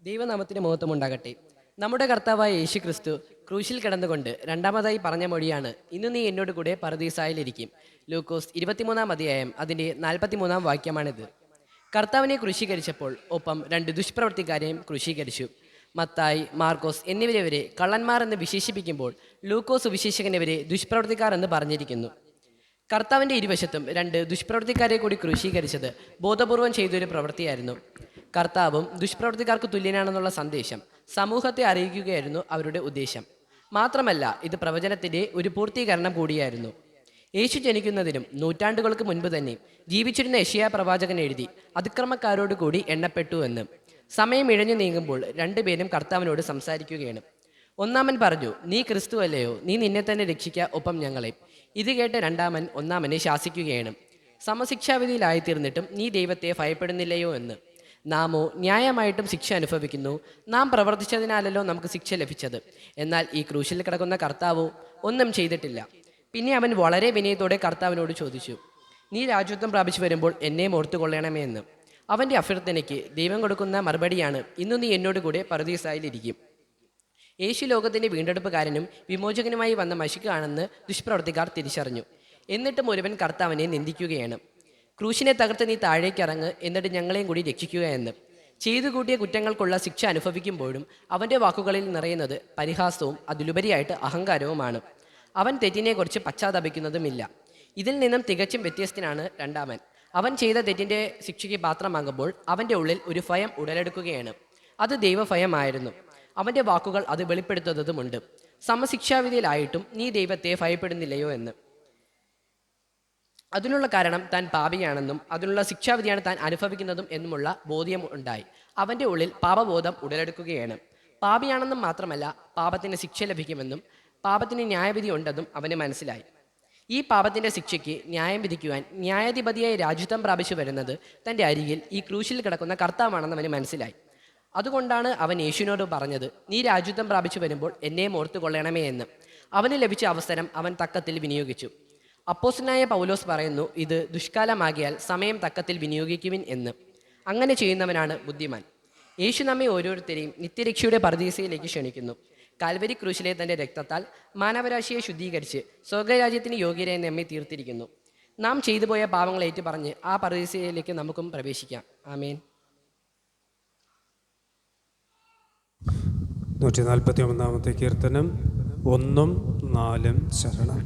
ദൈവനാമത്തിന് മഹത്വം ഉണ്ടാകട്ടെ. നമ്മുടെ കർത്താവായ യേശു ക്രിസ്തു ക്രൂശിൽ കിടന്നുകൊണ്ട് രണ്ടാമതായി പറഞ്ഞ മൊഴിയാണ്, ഇന്ന് നീ എന്നോട് കൂടെ പറുദീസായിലിരിക്കും. ലൂക്കോസ് 23 അധ്യായം അതിൻ്റെ 43 വാക്യമാണിത്. കർത്താവിനെ ക്രൂശീകരിച്ചപ്പോൾ ഒപ്പം രണ്ട് ദുഷ്പ്രവർത്തിക്കാരെയും ക്രൂശീകരിച്ചു. മത്തായി, മാർക്കോസ് എന്നിവരെ കള്ളന്മാർ എന്ന് വിശേഷിപ്പിക്കുമ്പോൾ ലൂക്കോസ് വിശേഷകനെവരെ ദുഷ്പ്രവർത്തിക്കാർ എന്ന് പറഞ്ഞിരിക്കുന്നു. കർത്താവിൻ്റെ ഇരുവശത്തും രണ്ട് ദുഷ്പ്രവർത്തിക്കാരെ കൂടി ക്രൂശീകരിച്ചത് ബോധപൂർവം ചെയ്തൊരു പ്രവൃത്തിയായിരുന്നു. കർത്താവും ദുഷ്പ്രവർത്തിക്കാർക്ക് തുല്യനാണെന്നുള്ള സന്ദേശം സമൂഹത്തെ അറിയിക്കുകയായിരുന്നു അവരുടെ ഉദ്ദേശം. മാത്രമല്ല, ഇത് പ്രവചനത്തിൻ്റെ ഒരു പൂർത്തീകരണം കൂടിയായിരുന്നു. യേശു ജനിക്കുന്നതിനും നൂറ്റാണ്ടുകൾക്ക് മുൻപ് തന്നെ ജീവിച്ചിരുന്ന യെശയ്യാ പ്രവാചകൻ എഴുതി, അതിക്രമക്കാരോട് കൂടി എണ്ണപ്പെട്ടു എന്ന്. സമയം ഇഴഞ്ഞു നീങ്ങുമ്പോൾ രണ്ടുപേരും കർത്താവിനോട് സംസാരിക്കുകയാണ്. ഒന്നാമൻ പറഞ്ഞു, നീ ക്രിസ്തു അല്ലയോ? നീ നിന്നെ തന്നെ രക്ഷിക്കുക, ഒപ്പം ഞങ്ങളെ. ഇത് കേട്ട് രണ്ടാമൻ ഒന്നാമനെ ശാസിക്കുകയാണ്. സമശിക്ഷാവിധിയിലായിത്തീർന്നിട്ടും നീ ദൈവത്തെ ഭയപ്പെടുന്നില്ലയോ എന്ന്. നാമോ ന്യായമായിട്ടും ശിക്ഷ അനുഭവിക്കുന്നു. നാം പ്രവർത്തിച്ചതിനാലല്ലോ നമുക്ക് ശിക്ഷ ലഭിച്ചത്. എന്നാൽ ഈ ക്രൂശിൽ കിടക്കുന്ന കർത്താവോ ഒന്നും ചെയ്തിട്ടില്ല. പിന്നെ അവൻ വളരെ വിനയത്തോടെ കർത്താവിനോട് ചോദിച്ചു, നീ രാജ്യത്വം പ്രാപിച്ചു വരുമ്പോൾ എന്നെ ഓർത്തുകൊള്ളണമേ എന്ന്. അവൻ്റെ അഭ്യർത്ഥനയ്ക്ക് ദൈവം കൊടുക്കുന്ന മറുപടിയാണ്, ഇന്നു നീ എന്നോട് കൂടെ പറുദീസായിലിരിക്കും. യേശു ലോകത്തിൻ്റെ വീണ്ടെടുപ്പുകാരനും വിമോചകനുമായി വന്ന മശിക്കാണെന്ന് ദുഷ്പ്രവർത്തിക്കാർ തിരിച്ചറിഞ്ഞു. എന്നിട്ടും ഒരുവൻ കർത്താവിനെ നിന്ദിക്കുകയാണ്. ക്രൂശിനെ തകർത്ത് നീ താഴേക്കിറങ്ങ്, എന്നിട്ട് ഞങ്ങളെയും കൂടി രക്ഷിക്കുക എന്ന്. ചെയ്തു കൂട്ടിയ കുറ്റങ്ങൾക്കുള്ള ശിക്ഷ അനുഭവിക്കുമ്പോഴും അവൻ്റെ വാക്കുകളിൽ നിറയുന്നത് പരിഹാസവും അതിലുപരിയായിട്ട് അഹങ്കാരവുമാണ്. അവൻ തെറ്റിനെക്കുറിച്ച് പശ്ചാത്തപിക്കുന്നതുമില്ല. ഇതിൽ നിന്നും തികച്ചും വ്യത്യസ്തനാണ് രണ്ടാമൻ. അവൻ ചെയ്ത തെറ്റിൻ്റെ ശിക്ഷയ്ക്ക് പാത്രമാകുമ്പോൾ അവൻ്റെ ഉള്ളിൽ ഒരു ഭയം ഉടലെടുക്കുകയാണ്. അത് ദൈവഭയമായിരുന്നു. അവൻ്റെ വാക്കുകൾ അത് വെളിപ്പെടുത്തുന്നതുമുണ്ട്. സമശിക്ഷാവിധിയിലായിട്ടും നീ ദൈവത്തെ ഭയപ്പെടുന്നില്ലയോ എന്ന്. അതിനുള്ള കാരണം താൻ പാപിയാണെന്നും അതിനുള്ള ശിക്ഷാവിധിയാണ് താൻ അനുഭവിക്കുന്നതും എന്നുമുള്ള ബോധ്യം ഉണ്ടായി. അവൻ്റെ ഉള്ളിൽ പാപബോധം ഉടലെടുക്കുകയാണ്. പാപിയാണെന്നും മാത്രമല്ല, പാപത്തിന് ശിക്ഷ ലഭിക്കുമെന്നും പാപത്തിന് ന്യായവിധി ഉണ്ടെന്നും അവന് മനസ്സിലായി. ഈ പാപത്തിൻ്റെ ശിക്ഷയ്ക്ക് ന്യായം വിധിക്കുവാൻ ന്യായാധിപതിയായി രാജ്യത്വം പ്രാപിച്ചു വരുന്നത് തൻ്റെ അരികിൽ ഈ ക്രൂശിൽ കിടക്കുന്ന കർത്താവാണെന്ന് അവന് മനസ്സിലായി. അതുകൊണ്ടാണ് അവൻ യേശുവിനോട് പറഞ്ഞത്, നീ രാജ്യത്വം പ്രാപിച്ചു വരുമ്പോൾ എന്നെയും ഓർത്തുകൊള്ളണമേ എന്ന്. അവന് ലഭിച്ച അവസരം അവൻ തക്കത്തിൽ വിനിയോഗിച്ചു. അപ്പോസ്തലനായ പൗലോസ് പറയുന്നു, ഇത് ദുഷ്കാലമാകിയാൽ സമയം തക്കത്തിൽ വിനിയോഗിക്കുവിൻ എന്ന്. അങ്ങനെ ചെയ്യുന്നവനാണ് ബുദ്ധിമാൻ. യേശു നമ്മെ ഓരോരുത്തരെയും നിത്യരക്ഷയുടെ പറുദീസയിലേക്ക് ക്ഷണിക്കുന്നു. കാൽവരി ക്രൂശിലെ തൻ്റെ രക്തത്താൽ മാനവരാശിയെ ശുദ്ധീകരിച്ച് സ്വർഗരാജ്യത്തിന് യോഗ്യരായി നമ്മെ തീർത്തിരിക്കുന്നു. നാം ചെയ്തുപോയ പാവങ്ങൾ ഏറ്റുപറഞ്ഞ് ആ പറുദീസയിലേക്ക് നമുക്കും പ്രവേശിക്കാം. ആമേൻ. 141 കീർത്തനം 1-4 ശരണം.